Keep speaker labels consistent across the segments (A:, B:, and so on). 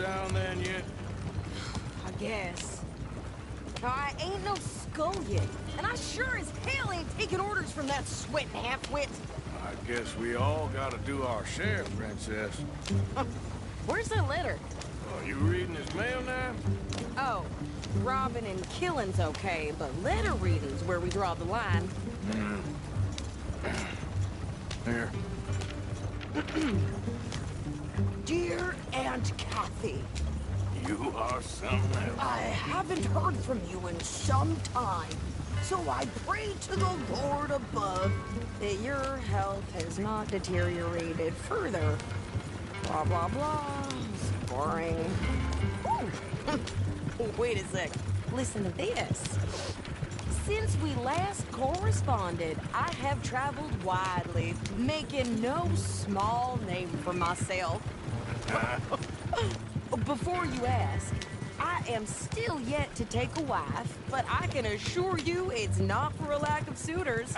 A: down then yet?
B: I guess. Now, I ain't no scullion, and I sure as hell ain't taking orders from that sweating half-wit.
A: I guess we all gotta do our share, Princess.
B: Where's that letter?
A: Oh, you reading his mail now?
B: Oh, robbing and killing's okay, but letter reading's where we draw the line.
A: Here.
B: Dear Aunt Kathy,
A: You are something else.
B: I haven't heard from you in some time, so I pray to the Lord above that your health has not deteriorated further. Blah, blah, blah. It's boring. Ooh. Wait a sec. Listen to this. Since we last corresponded, I have traveled widely, making no small name for myself. Before you ask, I am still yet to take a wife, but I can assure you it's not for a lack of suitors.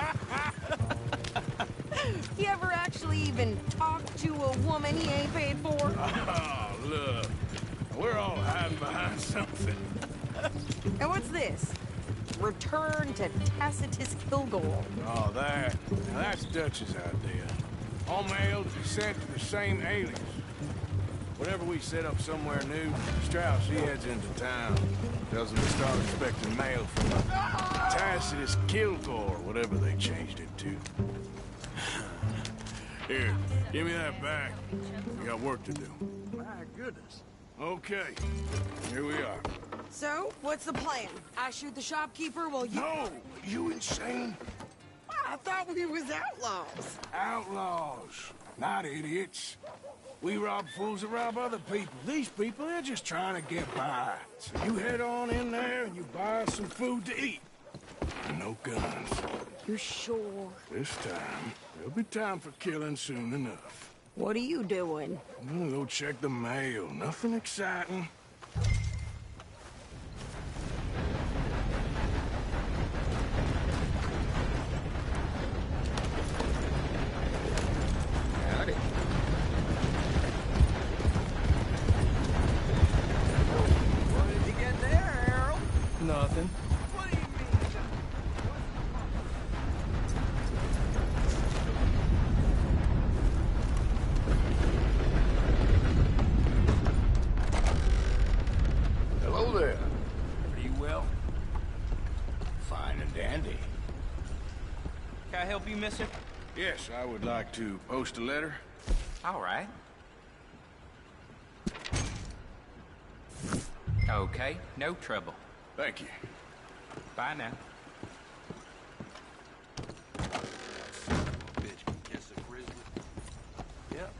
B: You ever actually even talked to a woman he ain't paid for?
A: Oh, look. We're all hiding behind something.
B: And what's this? Return to Tacitus Kilgore.
A: Oh, that. Now, that's Dutch's idea. All mail to be sent to the same alias. Whenever we set up somewhere new, Strauss, he heads into town. Tells them to start expecting mail from Tacitus Kilgore, whatever they changed it to. Here, give me that back. We got work to do.
C: My goodness.
A: Okay, here we are.
B: So, what's the plan? I shoot the shopkeeper while you...
A: No! You insane?
B: I thought we was outlaws.
A: Outlaws, not idiots. We rob fools that rob other people. These people, they're just trying to get by. So you head on in there and you buy us some food to eat. No guns.
B: You're sure?
A: This time, there'll be time for killing soon enough.
B: What are you doing?
A: I'm gonna go check the mail. Nothing exciting.
C: Howdy. What did you get there, Harold?
A: Nothing.
C: What do you mean?
A: Hello there.
C: Are you well?
A: Fine and dandy.
D: Can I help you, mister?
A: Yes, I would like to post a letter.
D: All right. Okay, no trouble.
A: Thank you.
D: Bye now.
C: Bitch can kiss a grizzly. Yep.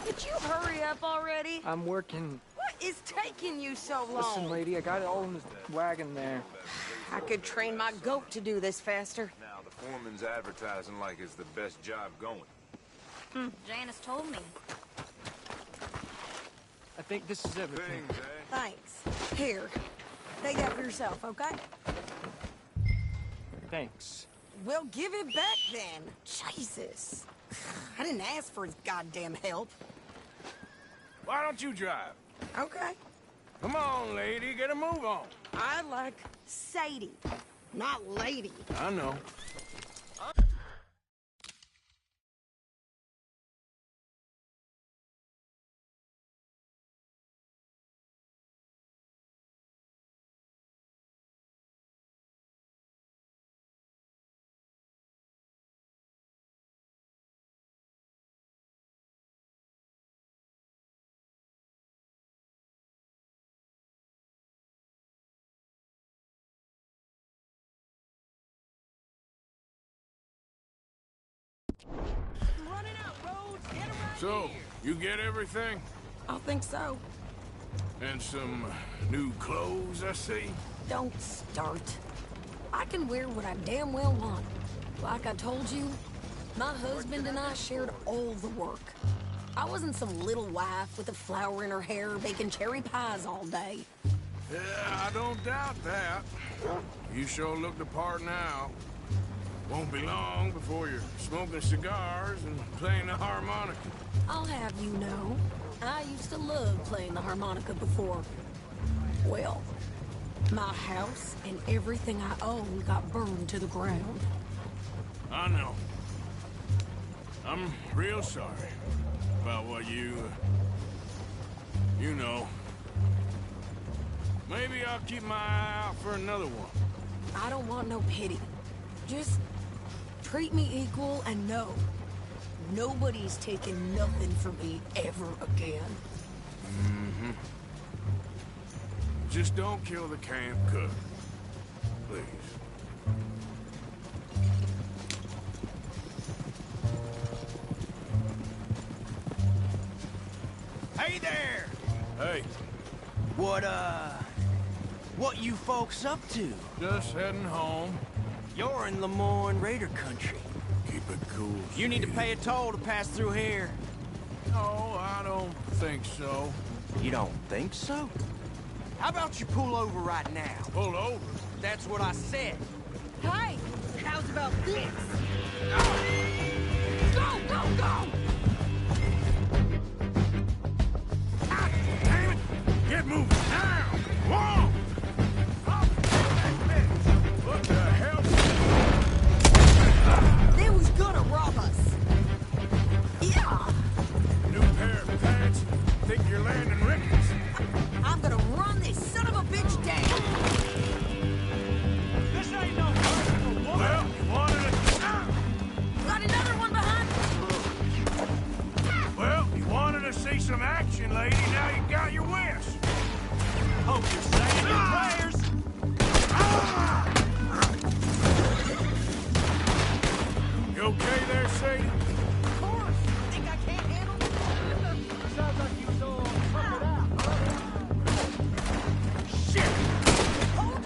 B: Could you hurry up already?
E: I'm working.
B: What is taking you so long?
E: Listen, lady, I got it all in this wagon there.
B: I could train my goat to do this faster.
F: Now, the foreman's advertising like it's the best job going.
G: Janice told me.
E: I think this is everything.
F: Things, eh?
B: Thanks. Here, take that for yourself, okay?
E: Thanks.
B: Well, give it back then. Jesus. I didn't ask for his goddamn help.
A: Why don't you drive?
B: Okay.
A: Come on, lady, get a move on.
B: I like Sadie, not lady.
A: I know.
B: Running out, Rhodes. Get him right
A: So,
B: here.
A: you get everything?
B: I think so.
A: And some new clothes, I see.
B: Don't start. I can wear what I damn well want. Like I told you, my husband and I shared all the work. I wasn't some little wife with a flower in her hair baking cherry pies all day.
A: Yeah, I don't doubt that. You sure look the part now. Won't be long before you're smoking cigars and playing the harmonica.
B: I'll have you know, I used to love playing the harmonica before. Well, my house and everything I own got burned to the ground.
A: I know. I'm real sorry about what you know. Maybe I'll keep my eye out for another one.
B: I don't want no pity. Just treat me equal and know nobody's taking nothing from me ever again.
A: Mm-hmm. Just don't kill the camp cook. Please.
G: Hey there!
A: Hey,
G: What you folks up to?
A: just heading home.
G: You're in Lemoyne Raider country.
A: Keep it cool.
G: You need to
A: Steve.
G: pay a toll to pass through here.
A: No, I don't think so.
G: You don't think so? How about you pull over right now?
A: Pull over.
G: That's what I said.
B: Hey, how's about this? Go, go, go!
A: Damn it! Get moving now! Whoa! What the hell?
B: They was gonna rob us. Yeah,
A: New pair of pants? Think you're landing rickets?
B: I'm gonna run this son of a bitch down.
G: This ain't no personal woman.
A: Well, you wanted it.
B: Got another one behind me.
A: Well, you wanted to see some action, lady. Now you got your wish.
G: Hope you're saying your prayers.
A: You okay there, Sadie?
B: Of course. Think I can't handle it?
E: Sounds like you was all puckered out, huh?
A: Shit!
B: Hold on.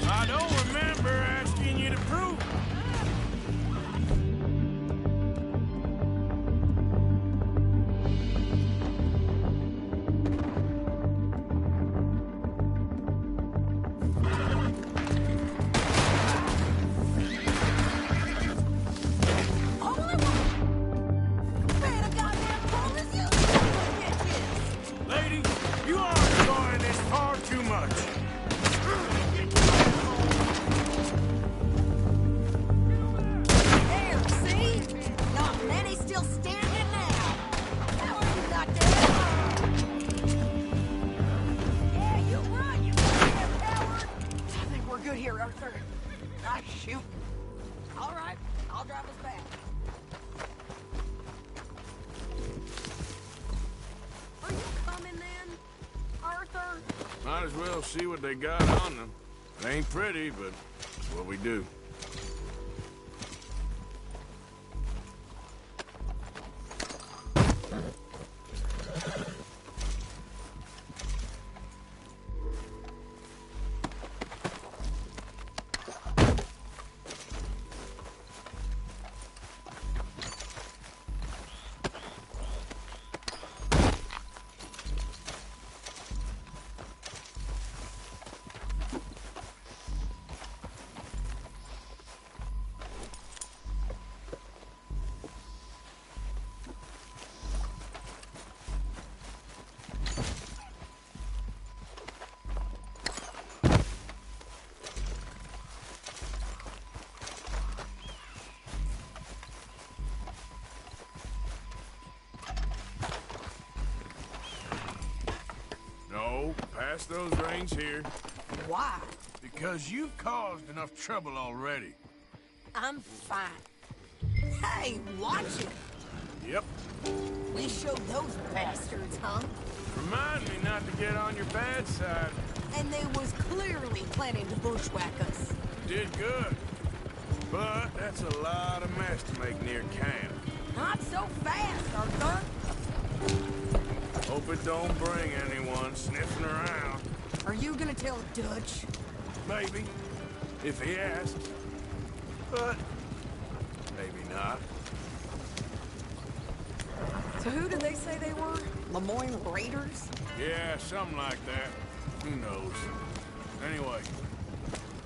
A: I don't remember asking you to prove it.
B: Holy moly! Man, a goddamn pole is you bitches!
A: Lady, you are enjoying this far too much.
B: There, see? Not many still standing now. How are you not dead? Yeah, you run, you goddamn coward! I think we're good here, Arthur. I shoot. All right, I'll drive us back. Are you coming then, Arthur?
A: Might as well see what they got on them. It ain't pretty, but it's what we do. No, pass those reins here.
B: Why?
A: Because you've caused enough trouble already.
B: I'm fine. Hey, watch it.
A: Yep.
B: We showed those bastards, huh?
A: Remind me not to get on your bad side.
B: And they was clearly planning to bushwhack us.
A: Did good. But that's a lot of mess to make near camp.
B: Not so fast, Arthur.
A: Hope it don't bring anyone sniffing around.
B: Are you gonna tell Dutch?
A: Maybe, if he asks. But maybe not.
B: So who did they say they were? Lemoyne Raiders?
A: Yeah, something like that. Who knows? Anyway,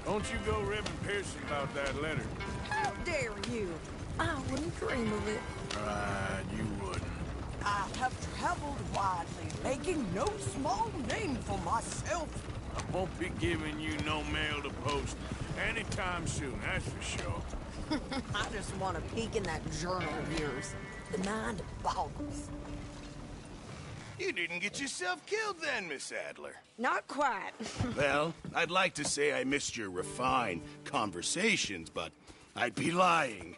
A: don't you go ribbing Pearson about that letter.
B: How dare you? I wouldn't dream of it.
A: Right, you wouldn't.
G: I have traveled widely, making no small name for myself.
A: I won't be giving you no mail to post anytime soon, that's for sure.
B: I just want to peek in that journal of yours. The mind boggles.
H: You didn't get yourself killed then, Miss Adler.
B: Not quite.
H: Well, I'd like to say I missed your refined conversations, but I'd be lying.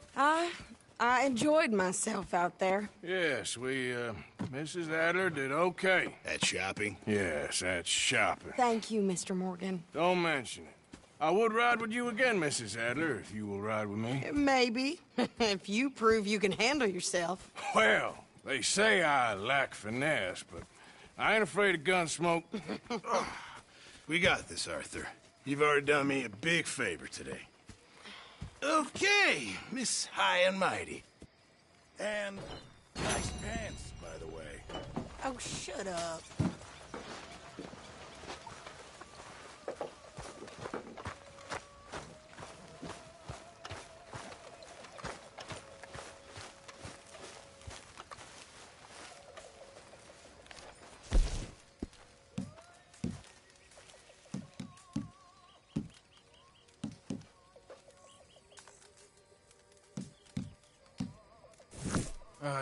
B: I enjoyed myself out there.
A: Yes, Mrs. Adler did okay.
H: At shopping?
A: Yes, that's shopping.
B: Thank you, Mr. Morgan.
A: Don't mention it. I would ride with you again, Mrs. Adler, if you will ride with me.
B: Maybe. If you prove you can handle yourself.
A: Well, they say I lack finesse, but I ain't afraid of gun smoke.
H: We got this, Arthur. You've already done me a big favor today. Okay, Miss High and Mighty. And nice pants, by the way.
B: Oh, shut up.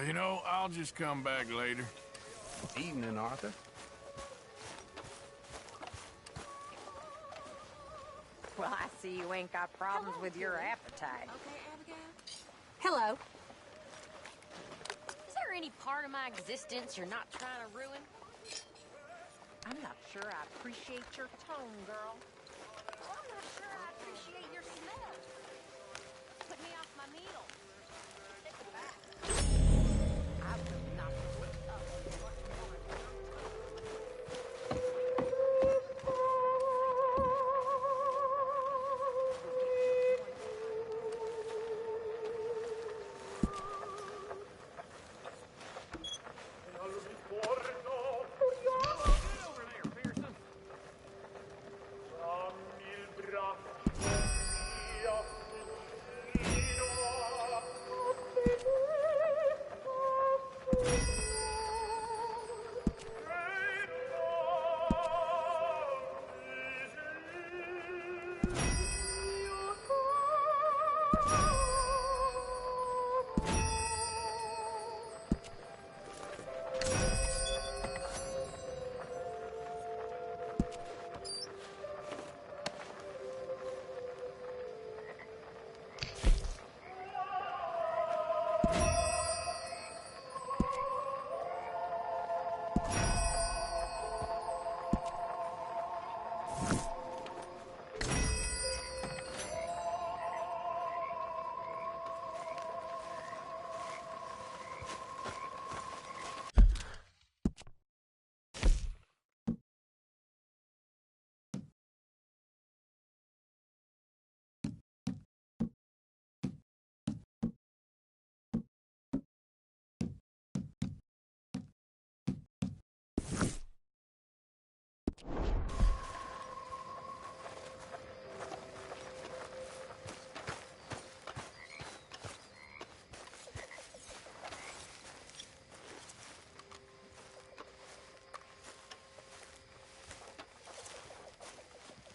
A: You know, I'll just come back later.
C: Evening, Arthur.
I: Well, I see you ain't got problems with your appetite. Okay, Abigail. Hello.
J: Is there any part of my existence you're not trying to ruin?
I: I'm not sure I appreciate your tone, girl.
J: Well, I'm not sure I appreciate your smell. Put me off my meal. Take it back.
I: I will not put up with what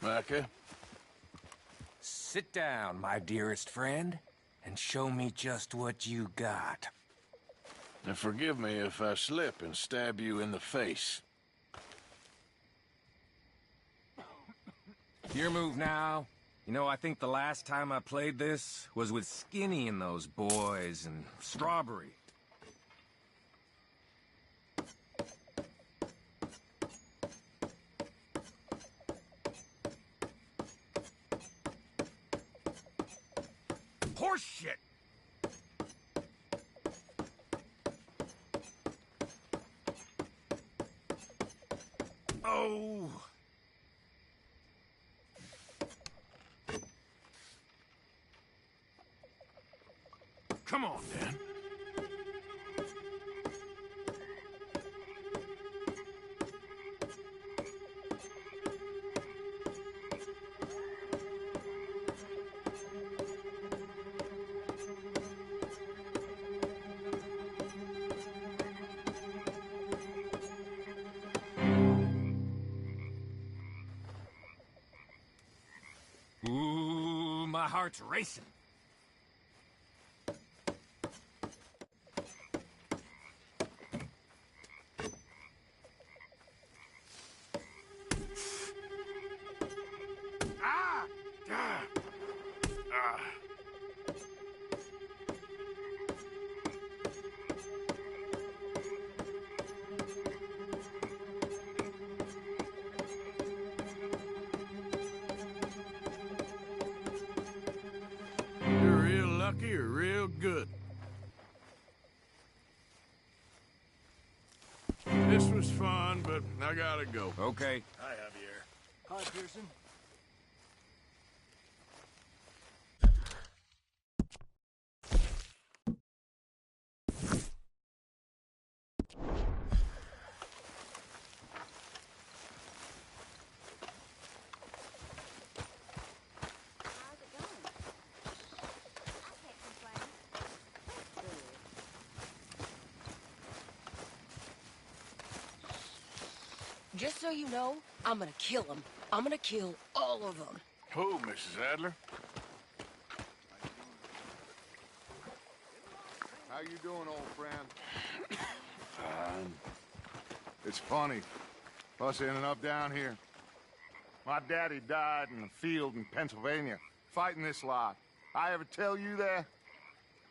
A: Micah?
C: Sit down, my dearest friend, and show me just what you got.
A: And forgive me if I slip and stab you in the face.
C: Your move now. You know, I think the last time I played this was with Skinny and those boys and Strawberry. Horse shit! Oh!
A: Come on, Dan.
C: Ooh, my heart's racing.
A: Ah! Ah! Ah! You're real lucky or real good. This was fun, but I gotta go.
C: Okay.
H: Hi, Javier.
E: Hi, Pearson.
J: How's it going? I can't complain.
G: Just so you know, I'm gonna kill them. I'm gonna kill all of them.
A: Who, Mrs. Adler?
K: How you doing, old friend?
A: Fine.
K: It's funny, us ending up down here. My daddy died in the field in Pennsylvania, fighting this lot. I ever tell you that?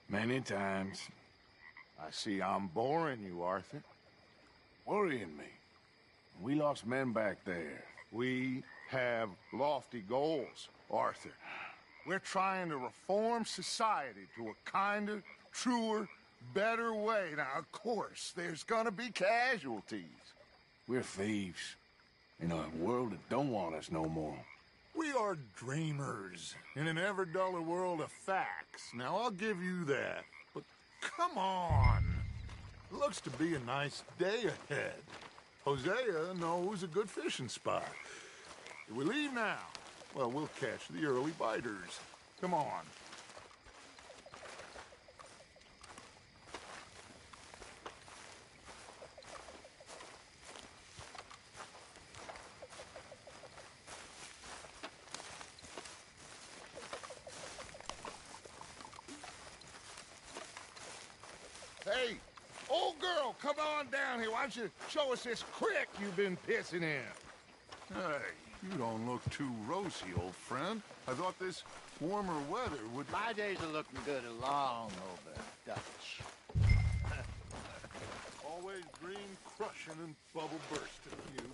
A: Many times.
K: I see I'm boring you, Arthur.
A: Worrying me. We lost men back there.
K: We have lofty goals, Arthur. We're trying to reform society to a kinder, truer, better way. Now, of course, there's gonna be casualties.
A: We're thieves. In a world that don't want us no more.
K: We are dreamers in an ever duller world of facts. Now, I'll give you that. But come on. Looks to be a nice day ahead. Hosea knows a good fishing spot. If we leave now, well, we'll catch the early biters. Come on. Hey, old girl, come on down here. Why don't you show us this creek you've been pissing in? Hey, you don't look too rosy, old friend. I thought this warmer weather would...
L: My days are looking good along over Dutch.
K: Always green crushing and bubble bursting, you.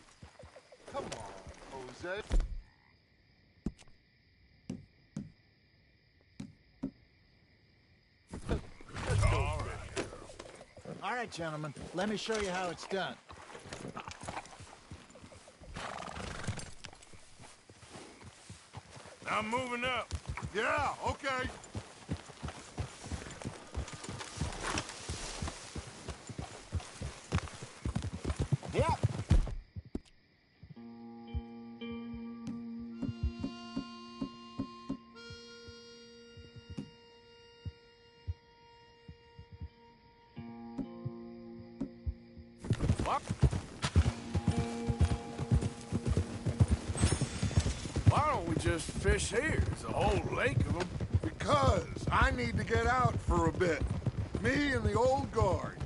K: Come on, Jose.
L: All right, gentlemen, let me show you how it's done.
A: I'm moving up.
K: Yeah, okay.
L: Yep.
A: What? Why don't we just fish here? There's a whole lake of them.
K: Because I need to get out for a bit. Me and the old guard.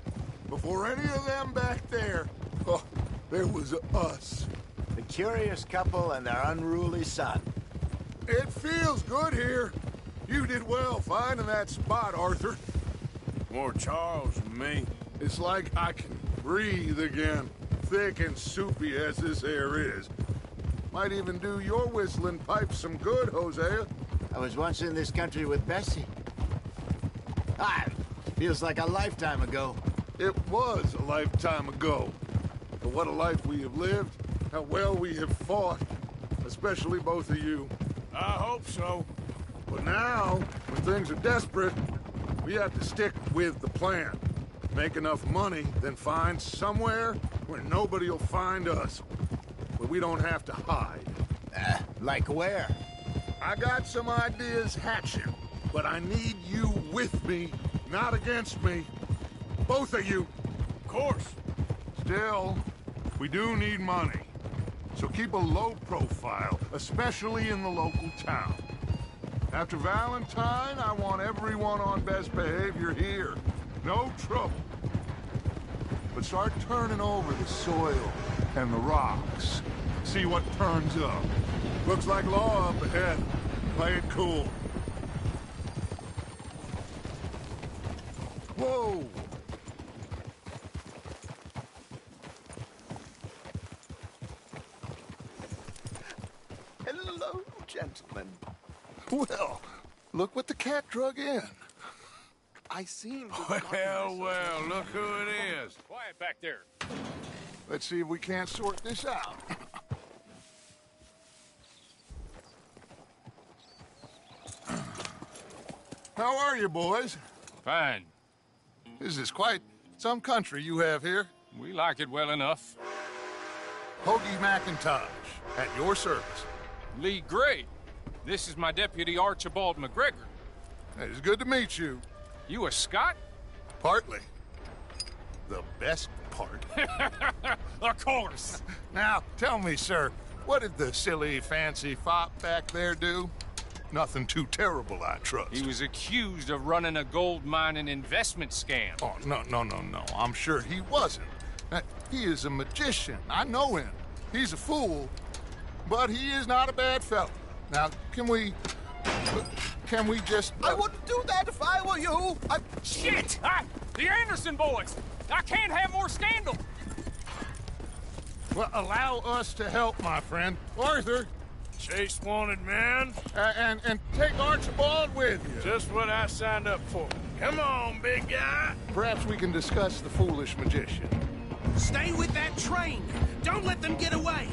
K: Before any of them back there, oh, there was us.
L: The curious couple and their unruly son.
K: It feels good here. You did well finding that spot, Arthur.
A: More Charles than me.
K: It's like I can breathe again, thick and soupy as this air is. Might even do your whistling pipe some good, Hosea.
L: I was once in this country with Bessie. Ah, feels like a lifetime ago.
K: It was a lifetime ago. But what a life we have lived, how well we have fought, especially both of you.
A: I hope so.
K: But now, when things are desperate, We have to stick with the plan. Make enough money, then find somewhere where nobody will find us. Where we don't have to hide.
L: Like where?
K: I got some ideas hatching, but I need you with me, not against me. Both of you.
A: Of course.
K: Still, we do need money. So keep a low profile, especially in the local town. After Valentine, I want everyone on best behavior here. No trouble. But start turning over the soil and the rocks. See what turns up. Looks like law up ahead. Play it cool. Whoa! Hello, gentlemen. Well, look what the cat drug in. I seem to...
A: Well, look who it is.
E: Quiet back there.
K: Let's see if we can't sort this out. How are you, boys?
E: Fine.
K: This is quite some country you have here.
E: We like it well enough.
K: Hoagie McIntosh, at your service.
E: Lee Gray. This is my deputy, Archibald McGregor.
K: It's good to meet you.
E: You a Scot?
K: Partly. The best part.
E: Of course.
K: Now, tell me, sir, what did the silly, fancy fop back there do? Nothing too terrible, I trust.
E: He was accused of running a gold mining investment scam.
K: Oh, no. I'm sure he wasn't. He is a magician. I know him. He's a fool, but he is not a bad fellow. Now, can we just...
L: I wouldn't do that if I were you.
E: Shit! The Anderson boys! I can't have more scandal!
K: Well, allow us to help, my friend. Arthur!
A: Chase wanted man.
K: And take Archibald with you.
A: Just what I signed up for. Come on, big guy.
K: Perhaps we can discuss the foolish magician.
M: Stay with that train. Don't let them get away.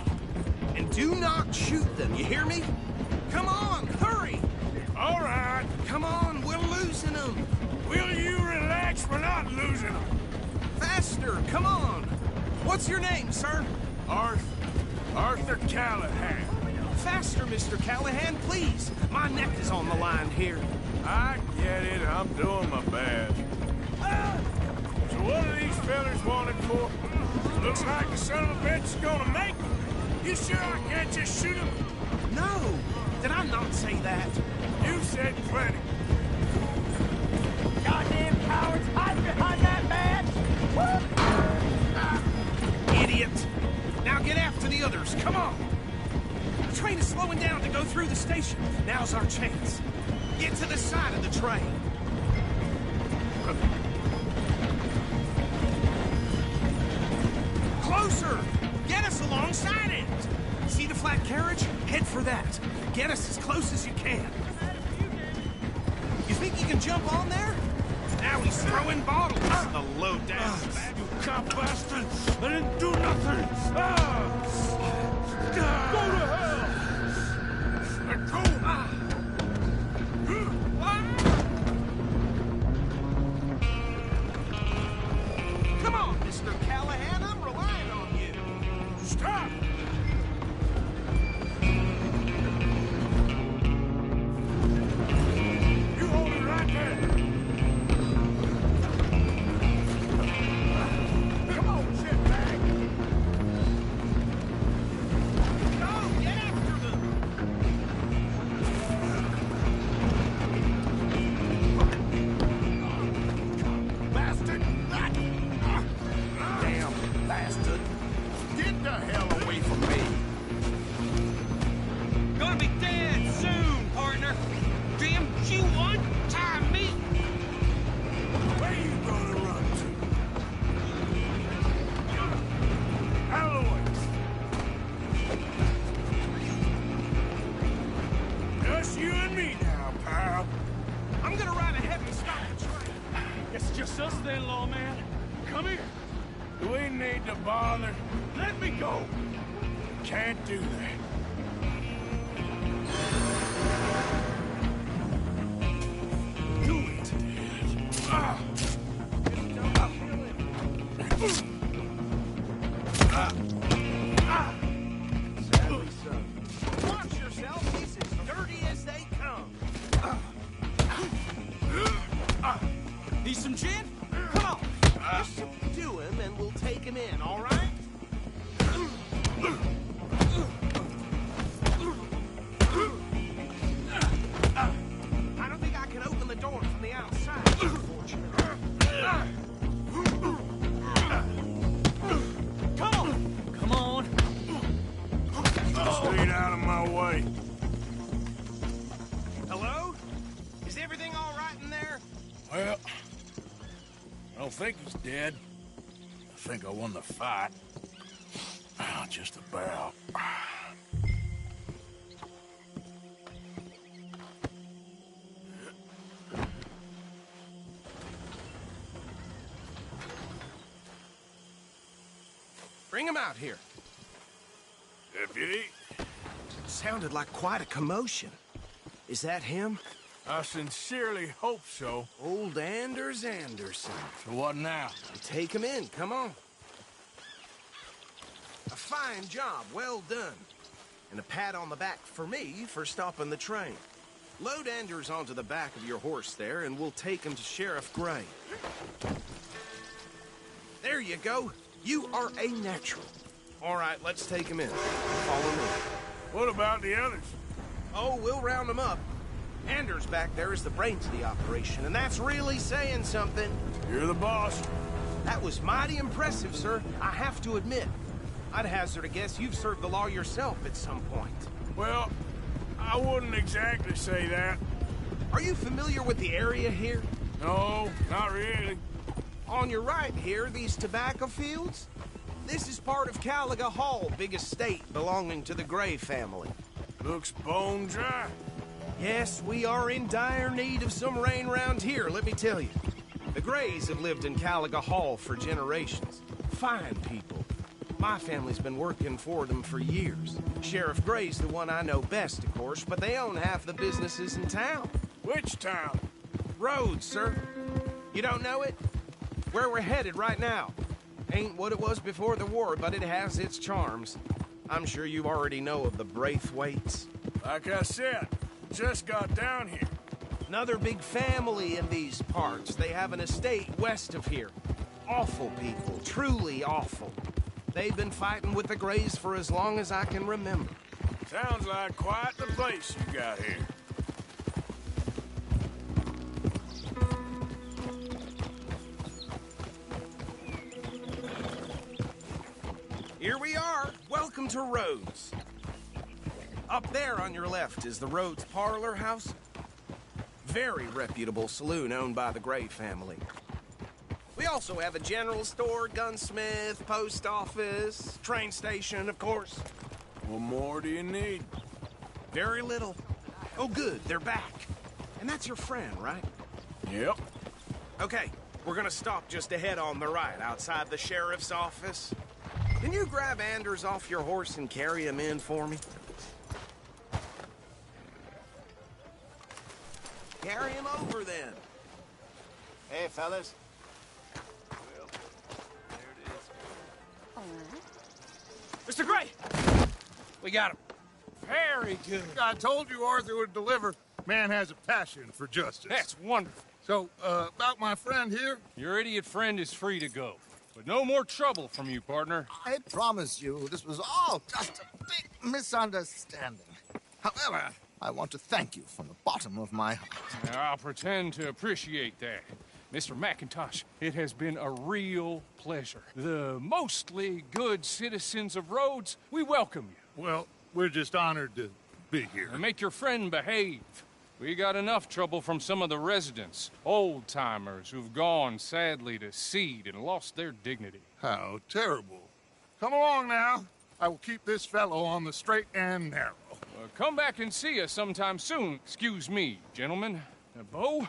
M: And do not shoot them, you hear me? Come on, hurry!
A: All right.
M: Come on, we're losing them.
A: Will you relax? We're not losing them.
M: Faster, come on. What's your name, sir?
A: Arthur Callahan.
M: Faster, Mr. Callahan, please. My neck is on the line here.
A: I get it. I'm doing my best. So what are these fellas wanted for? Looks like the son of a bitch is gonna make them. You sure I can't just shoot him?
M: No. Did I not say that?
A: You said plenty.
E: Goddamn cowards, hide behind that man!
M: Idiot. Now get after the others. Come on. The train is slowing down to go through the station. Now's our chance. Get to the side of the train. Closer! Get us alongside it! See the flat carriage? Head for that. Get us as close as you can. You think you can jump on there? Now he's throwing bottles. The low down.
A: You cop bastard! I didn't do nothing! Go to hell! Let go!
M: Come on, Mr. Callahan. I'm relying on you.
A: Stop! You hold it right there! Come on, shitbag!
M: Go, get after them!
A: Bastard! Damn bastard! Get the hell away from me!
M: Gonna be dead soon, partner. Jim, you one time me.
A: Where you gonna run to? Eloise! Just you and me now, pal.
M: I'm gonna ride ahead and stop the train.
E: It's just us then, lawman. Come here.
A: Do we need to bother?
E: Let me go.
A: Can't do that. Do it.
M: Need some gin? Come on. Just subdue him and we'll take him in, all right? I don't think I can open the door from the outside, unfortunately. Come on!
E: Come on.
A: Stay out of my way.
M: Hello? Is everything all right in there?
A: Well, I don't think he's dead. I think I won the fight. Just about.
M: Bring him out here.
A: Deputy?
M: Sounded like quite a commotion. Is that him?
A: I sincerely hope so.
M: Old Anders Anderson.
A: So what now?
M: Take him in, come on. A fine job, well done. And a pat on the back for me for stopping the train. Load Anders onto the back of your horse there, and we'll take him to Sheriff Gray. There you go. You are a natural. All right, let's take him in. Follow me.
A: What about the others?
M: Oh, we'll round them up. Anders back there is the brains of the operation, and that's really saying something.
A: You're the boss.
M: That was mighty impressive, sir. I have to admit. I'd hazard a guess you've served the law yourself at some point.
A: Well, I wouldn't exactly say that.
M: Are you familiar with the area here?
A: No, not really.
M: On your right here, these tobacco fields? This is part of Caliga Hall, big estate belonging to the Gray family.
A: Looks bone dry.
M: Yes, we are in dire need of some rain round here, let me tell you. The Grays have lived in Caliga Hall for generations. Fine people. My family's been working for them for years. Sheriff Gray's the one I know best, of course, but they own half the businesses in town.
A: Which town?
M: Rhodes, sir. You don't know it? Where we're headed right now. Ain't what it was before the war, but it has its charms. I'm sure you already know of the Braithwaites.
A: Like I said, just got down here.
M: Another big family in these parts. They have an estate west of here. Awful people, truly awful. They've been fighting with the Grays for as long as I can remember.
A: Sounds like quite the place you got here.
M: Here we are. Welcome to Rhodes. Up there on your left is the Rhodes Parlor House. Very reputable saloon owned by the Gray family. We also have a general store, gunsmith, post office, train station, of course.
A: What more do you need?
M: Very little. Oh, good, they're back. And that's your friend, right?
A: Yep.
M: Okay, we're gonna stop just ahead on the right, outside the sheriff's office. Can you grab Anders off your horse and carry him in for me? Carry him over, then.
L: Hey, fellas.
E: Mr. Gray! We got him. Very good.
K: I told you Arthur would deliver. Man has a passion for justice.
E: That's wonderful.
K: So, about my friend here?
E: Your idiot friend is free to go. But no more trouble from you, partner.
N: I promise you, this was all just a big misunderstanding. However, I want to thank you from the bottom of my heart.
E: I'll pretend to appreciate that. Mr. McIntosh, it has been a real pleasure. The mostly good citizens of Rhodes, we welcome you.
K: Well, we're just honored to be here.
E: And make your friend behave. We got enough trouble from some of the residents, old-timers who've gone, sadly, to seed and lost their dignity.
K: How terrible. Come along now. I will keep this fellow on the straight and narrow.
E: Come back and see us sometime soon. Excuse me, gentlemen. Bo,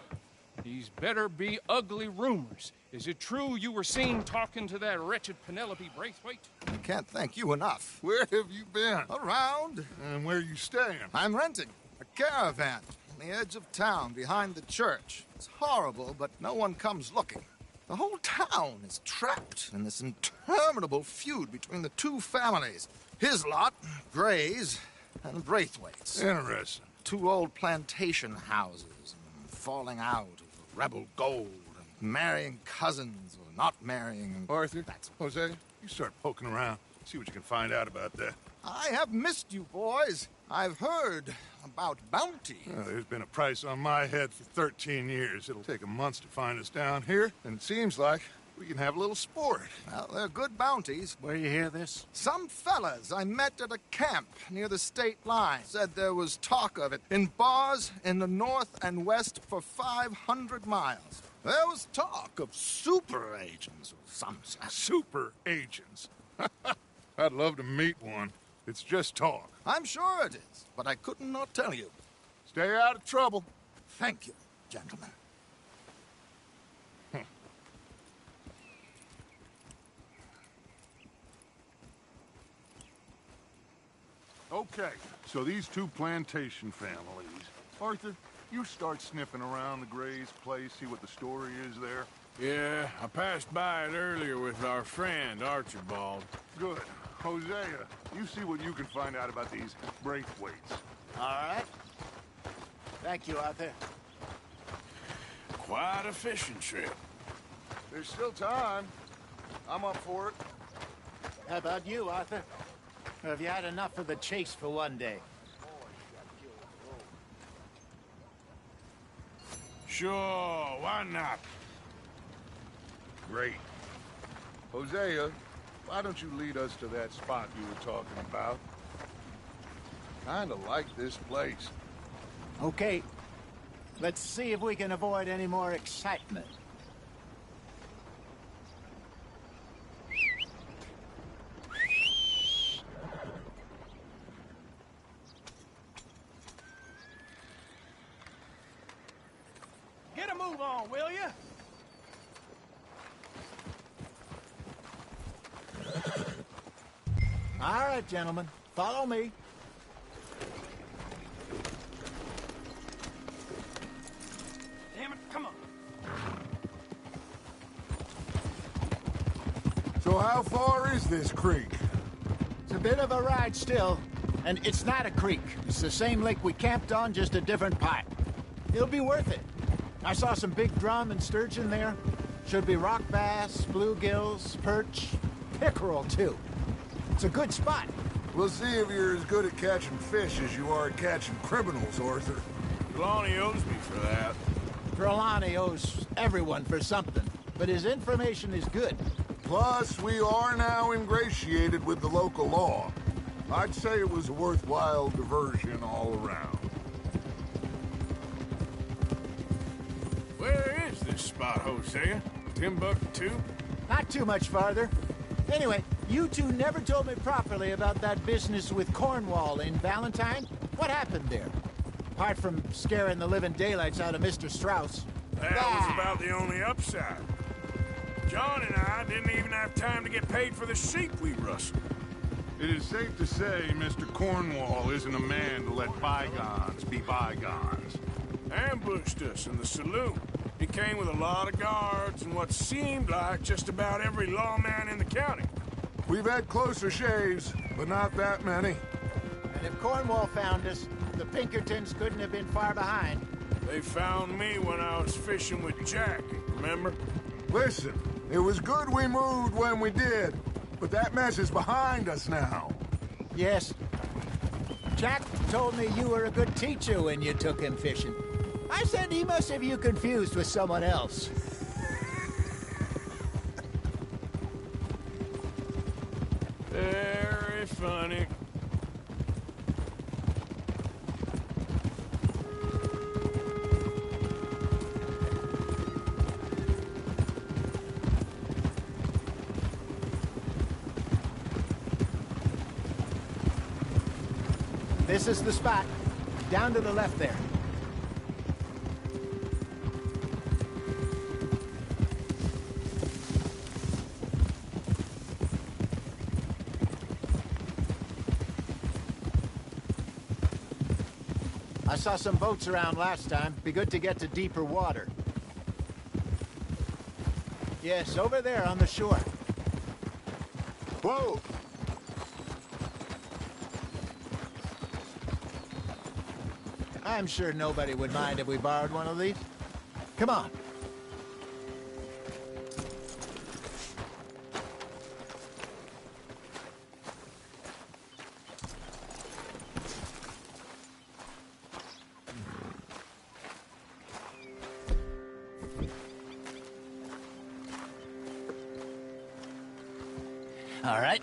E: these better be ugly rumors. Is it true you were seen talking to that wretched Penelope Braithwaite?
N: I can't thank you enough.
K: Where have you been?
N: Around.
K: And where are you staying?
N: I'm renting a caravan on the edge of town behind the church. It's horrible, but no one comes looking. The whole town is trapped in this interminable feud between the two families. His lot, Gray's, and Braithwaite's.
K: Interesting.
N: 2 old plantation houses, falling out of rebel gold, and marrying cousins or not marrying.
K: Arthur, Jose, you start poking around. See what you can find out about that.
N: I have missed you, boys. I've heard about bounty.
K: There's been a price on my head for 13 years. It'll take 'em months to find us down here, and it seems like we can have a little sport.
N: Well, they're good bounties.
L: Where you hear this?
N: Some fellas I met at a camp near the state line said there was talk of it in bars in the north and west for 500 miles. There was talk of super agents or some such.
K: Super agents. I'd love to meet one. It's just talk.
N: I'm sure it is, but I couldn't not tell you.
K: Stay out of trouble.
N: Thank you, gentlemen.
K: Okay, so these two plantation families. Arthur, you start sniffing around the Gray's place, see what the story is there.
A: Yeah, I passed by it earlier with our friend, Archibald.
K: Good. Hosea, you see what you can find out about these Braithwaites.
L: All right. Thank you, Arthur.
A: Quite a fishing trip.
K: There's still time. I'm up for it.
L: How about you, Arthur? Or have you had enough of the chase for one day?
A: Sure, why not?
K: Great. Hosea, why don't you lead us to that spot you were talking about? Kinda like this place.
L: Okay. Let's see if we can avoid any more excitement.
M: Get a move on, will you?
L: All right, gentlemen. Follow me.
M: Damn it, come on.
K: So how far is this creek?
L: It's a bit of a ride still, and it's not a creek. It's the same lake we camped on, just a different part. It'll be worth it. I saw some big drum and sturgeon there. Should be rock bass, bluegills, perch, pickerel, too. It's a good spot.
K: We'll see if you're as good at catching fish as you are at catching criminals, Arthur.
A: Trelawney owes me for that.
L: Trelawney owes everyone for something, but his information is good.
K: Plus, we are now ingratiated with the local law. I'd say it was a worthwhile diversion all around.
A: Where is this spot, Hosea? Timbuktu?
L: Not too much farther. Anyway, you two never told me properly about that business with Cornwall in Valentine. What happened there? Apart from scaring the living daylights out of Mr. Strauss.
A: That was about the only upside. John and I didn't even have time to get paid for the sheep we rustled.
K: It is safe to say Mr. Cornwall isn't a man to let bygones be bygones.
A: Ambushed us in the saloon. He came with a lot of guards and what seemed like just about every lawman in the county.
K: We've had closer shaves, but not that many.
L: And if Cornwall found us, the Pinkertons couldn't have been far behind.
A: They found me when I was fishing with Jack, remember?
K: Listen, it was good we moved when we did, but that mess is behind us now.
L: Yes. Jack told me you were a good teacher when you took him fishing. I said he must have you confused with someone else.
A: Very funny.
L: This is the spot. Down to the left there. I saw some boats around last time. Be good to get to deeper water. Yes, over there on the shore.
K: Whoa!
L: I'm sure nobody would mind if we borrowed one of these. Come on. All right.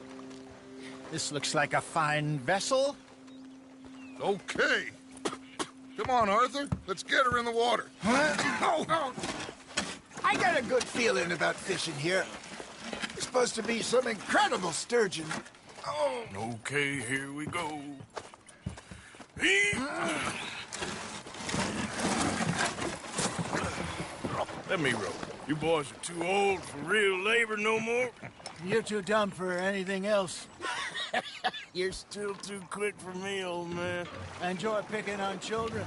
L: This looks like a fine vessel.
K: Okay. Come on, Arthur. Let's get her in the water.
L: Oh. I got a good feeling about fishing here. It's supposed to be some incredible sturgeon.
A: Oh. Okay, here we go. Let me row. You boys are too old for real labor no more.
L: You're too dumb for anything else.
A: You're still too quick for me, old man.
L: I enjoy picking on children.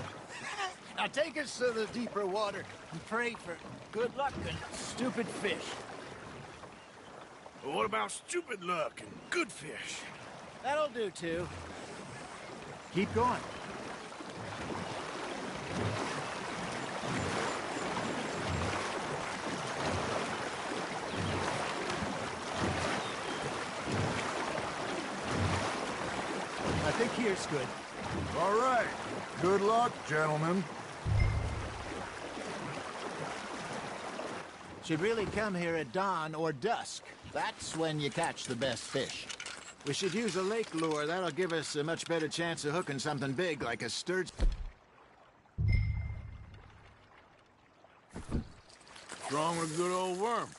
L: Now take us to the deeper water and pray for good luck and stupid fish.
A: Well, what about stupid luck and good fish?
L: That'll do, too. Keep going. I think here's good.
K: All right. Good luck, gentlemen.
L: Should really come here at dawn or dusk. That's when you catch the best fish. We should use a lake lure. That'll give us a much better chance of hooking something big like a sturgeon.
A: What's wrong with a good old worm?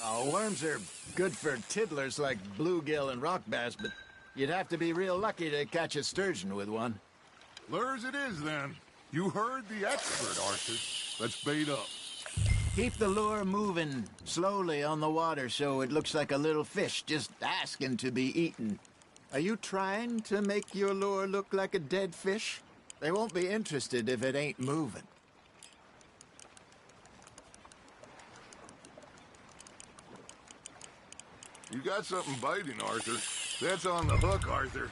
L: Oh, worms are good for tiddlers like bluegill and rock bass, but you'd have to be real lucky to catch a sturgeon with one.
K: Lures it is, then. You heard the expert, Arthur. Let's bait up.
L: Keep the lure moving slowly on the water so it looks like a little fish just asking to be eaten. Are you trying to make your lure look like a dead fish? They won't be interested if it ain't moving.
K: You got something biting, Arthur. That's on the hook, Arthur.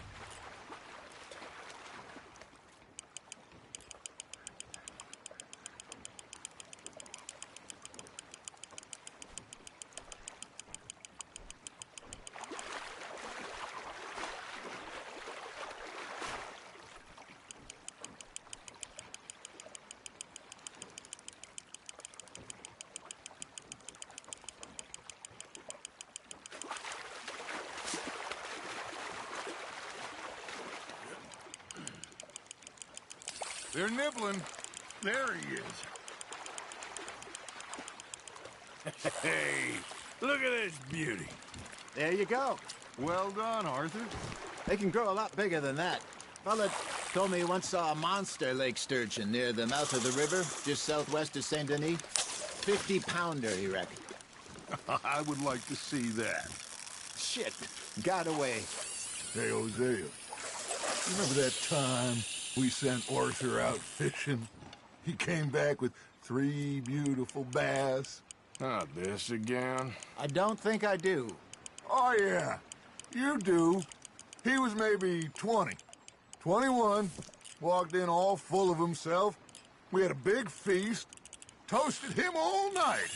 K: They're nibbling. There he is.
A: Hey, look at this beauty.
L: There you go.
K: Well done, Arthur.
L: They can grow a lot bigger than that. Fella told me he once saw a monster lake sturgeon near the mouth of the river, just southwest of Saint Denis. 50-pounder, he reckoned.
K: I would like to see that.
L: Shit, got away.
K: Hey, Hosea, remember that time we sent Arthur out fishing? He came back with 3 beautiful bass.
A: Not this again.
L: I don't think I do.
K: Oh, yeah. You do. He was maybe 20. 21. Walked in all full of himself. We had a big feast. Toasted him all night.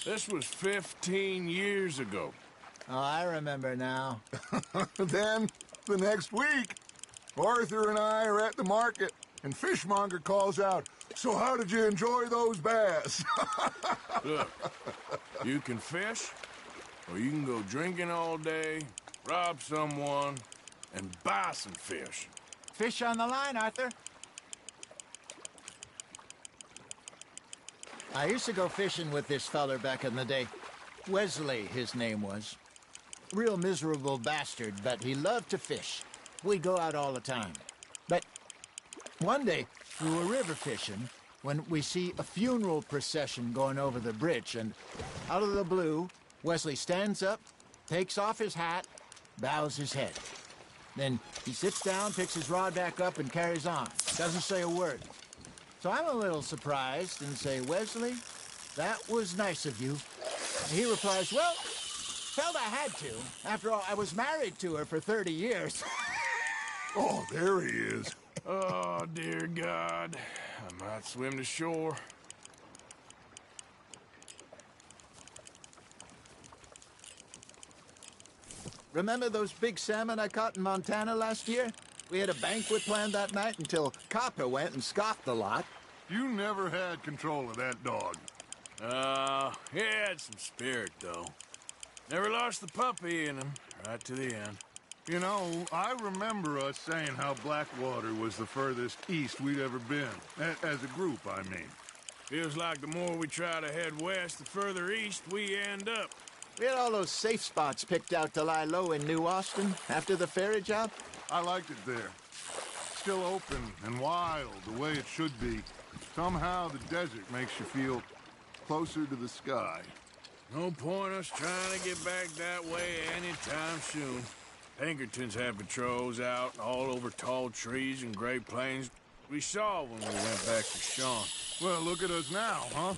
A: This was 15 years ago.
L: Oh, I remember now.
K: Then, the next week, Arthur and I are at the market, and Fishmonger calls out, "So how did you enjoy those bass?"
A: Look, you can fish, or you can go drinking all day, rob someone, and buy some fish.
L: Fish on the line, Arthur. I used to go fishing with this feller back in the day. Wesley, his name was. Real miserable bastard, but he loved to fish. We'd go out all the time. But one day, we were river fishing when we see a funeral procession going over the bridge, and out of the blue, Wesley stands up, takes off his hat, bows his head. Then he sits down, picks his rod back up, and carries on. Doesn't say a word. So I'm a little surprised and say, "Wesley, that was nice of you." And he replies, "Well, felt I had to. After all, I was married to her for 30 years.
K: Oh, there he is.
A: Oh, dear God. I might swim to shore.
L: Remember those big salmon I caught in Montana last year? We had a banquet planned that night until Copper went and scoffed the lot.
K: You never had control of that dog.
A: He had some spirit, though. Never lost the puppy in him, right to the end.
K: You know, I remember us saying how Blackwater was the furthest east we'd ever been. As a group, I mean.
A: Feels like the more we try to head west, the further east we end up.
L: We had all those safe spots picked out to lie low in New Austin after the ferry job.
K: I liked it there. Still open and wild, the way it should be. Somehow the desert makes you feel closer to the sky.
A: No point us trying to get back that way anytime soon. Pinkertons had patrols out all over tall trees and Great Plains. We saw when we went back to Sean.
K: Well, look at us now, huh?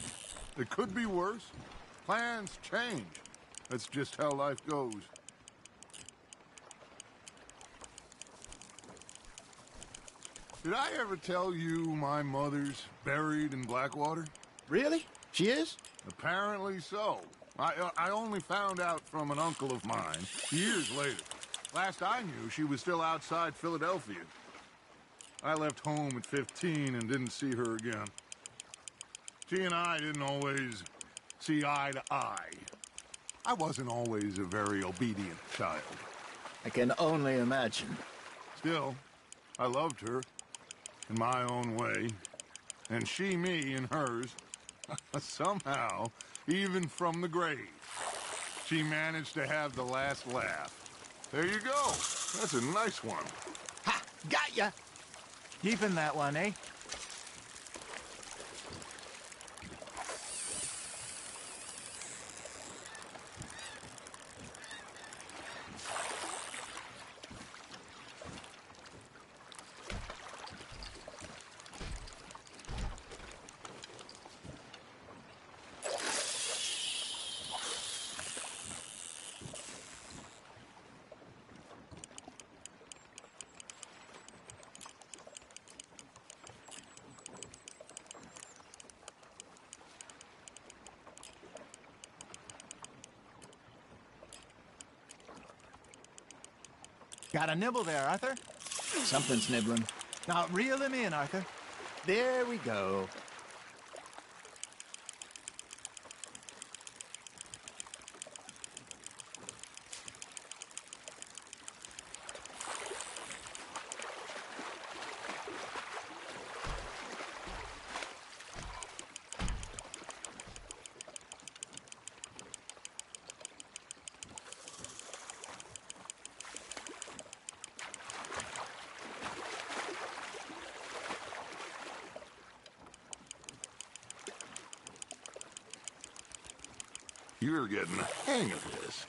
K: It could be worse. Plans change. That's just how life goes. Did I ever tell you my mother's buried in Blackwater?
L: Really? She is?
K: Apparently so. I only found out from an uncle of mine years later. Last I knew, she was still outside Philadelphia. I left home at 15 and didn't see her again. She and I didn't always see eye to eye. I wasn't always a very obedient child.
L: I can only imagine.
K: Still, I loved her in my own way, and she me in hers. Somehow, even from the grave, she managed to have the last laugh. There you go. That's a nice one.
L: Ha! Got ya! Keeping that one, eh? Got a nibble there, Arthur? Something's nibbling. Now, reel him in, Arthur. There we go.
K: You're getting the hang of this.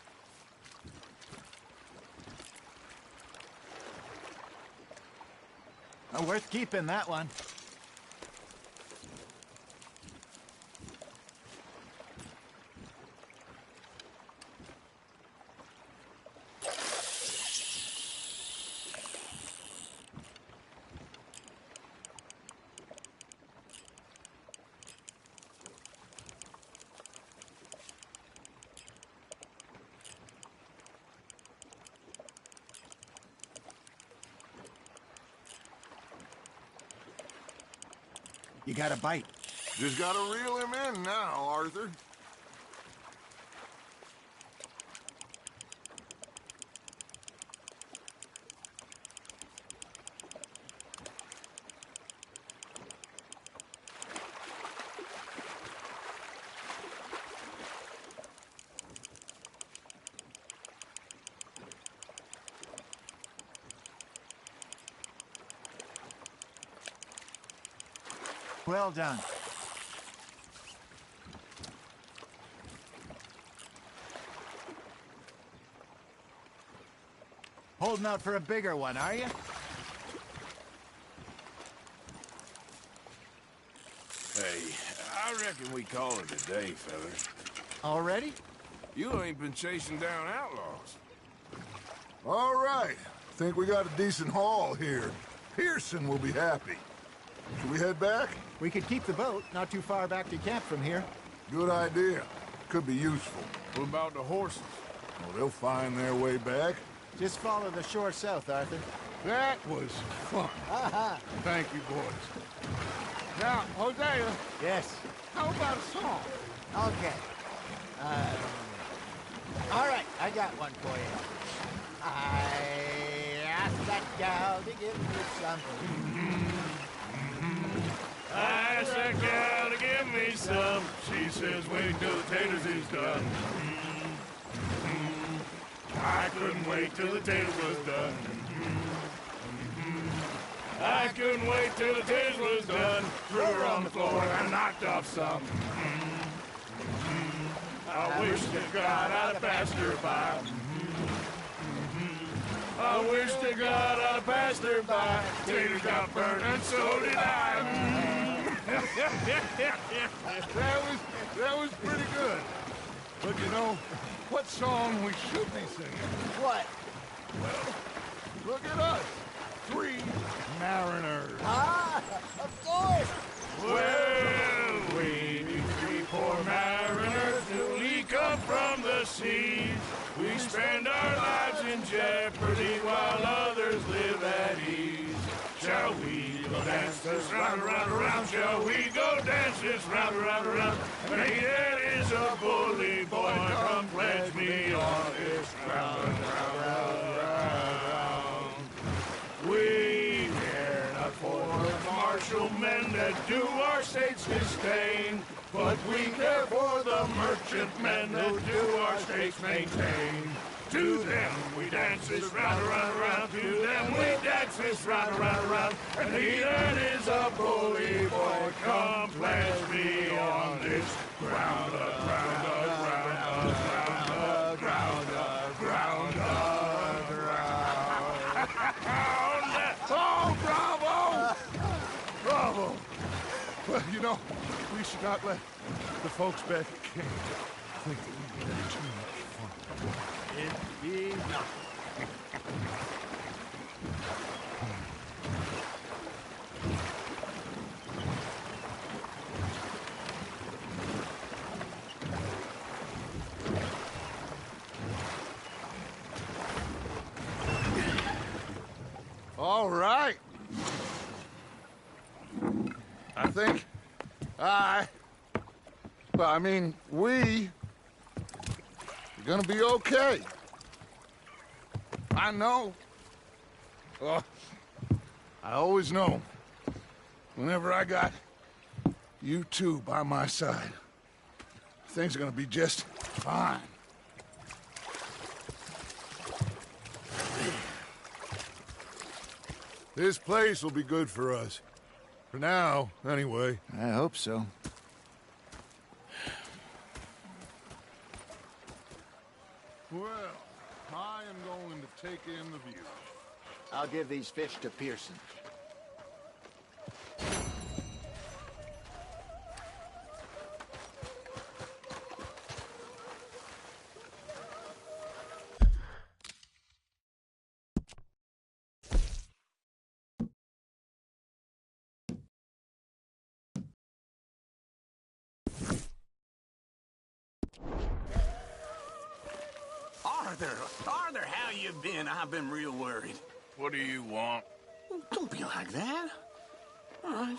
L: Worth keeping, that one. You got a bite.
K: Just gotta reel him in now, Arthur.
L: Well done. Holding out for a bigger one, are you?
A: Hey, I reckon we call it a day, fellas.
L: Already?
A: You ain't been chasing down outlaws.
K: All right. Think we got a decent haul here. Pearson will be happy. Should we head back?
L: We could keep the boat not too far back to camp from here.
K: Good idea. Could be useful.
A: What about the horses?
K: Well, they'll find their way back.
L: Just follow the shore south, Arthur.
K: That was fun.
L: Aha!
K: Thank you, boys.
E: Now, Hosea,
L: Yes.
E: how about a song?
L: Okay. All right. got one for you. I asked that gal to give me some.
A: I asked that gal to give me some. She says, wait till the taters is done. I couldn't wait till the taters was done. I couldn't wait till the taters was done. Threw her on the floor and knocked off some. I wish to God I'd have passed her by. I wish to God I'd have passed her by. Taters got burned and so did I.
K: That was pretty good. But you know, what song we should be singing?
L: What?
K: Well, look at us. 3 mariners.
L: Ah, of course.
A: Well, we be 3 poor mariners newly come from the seas. We spend our lives in jeopardy while others live at ease. Shall we go dance this round, around, around? Shall we go dance this round, around, around? Hey, that is a bully boy. Come pledge me on this round, round, round, round. We care not for the martial men that do our states disdain, but we care for the merchant men that do our states maintain. To them we dance this round, around, around. To them we dance this round, around, around. And he that is a bully boy, come pledge me on this ground, ground, ground, ground, ground, ground, ground.
K: Oh, bravo! Bravo! Well, you know, we should not let the folks back at camp think that we had too much fun.
L: It be not.
K: All right. I think we're gonna be okay. I know. Oh, I always know. Whenever I got you two by my side, things are gonna be just fine. This place will be good for us. For now, anyway.
L: I hope so.
K: Well, I am going to take in the view.
L: I'll give these fish to Pearson.
O: Arthur, how you been? I've been real worried.
A: What do you want?
O: Don't be like that. All right,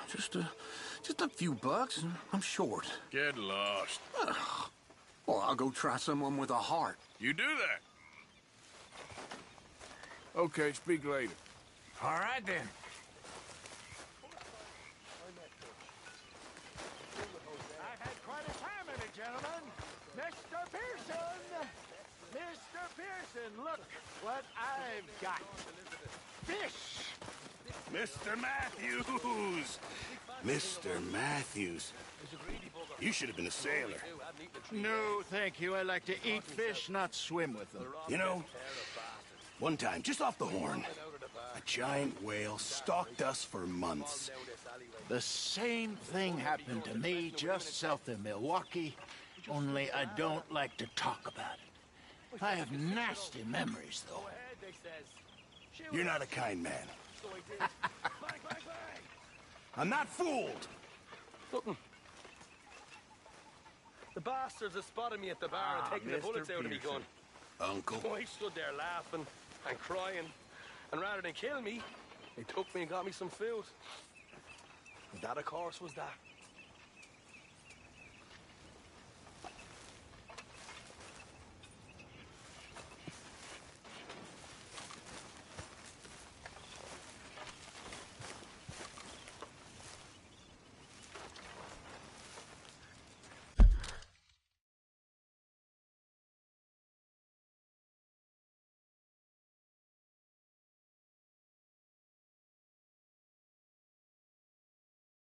O: just a few bucks, and I'm short.
A: Get lost.
O: Well, I'll go try someone with a heart.
A: You do that. Okay, speak later.
O: All right, then.
L: I've had quite a time in it, gentlemen. Mr. Pearson! Mr. Pearson, look what I've got. Fish!
H: Mr. Matthews! Mr. Matthews. You should have been a sailor.
L: No, thank you. I like to eat fish, not swim with them.
H: You know, one time, just off the Horn, a giant whale stalked us for months.
L: The same thing happened to me just south of Milwaukee, only I don't like to talk about it. I have nasty memories, though.
H: You're not a kind man. I'm not fooled.
P: The bastards have spotted me at the bar and taken the bullets out of me gun.
H: Uncle.
P: So I stood there laughing and crying, and rather than kill me, they took me and got me some food. And that, of course, was that.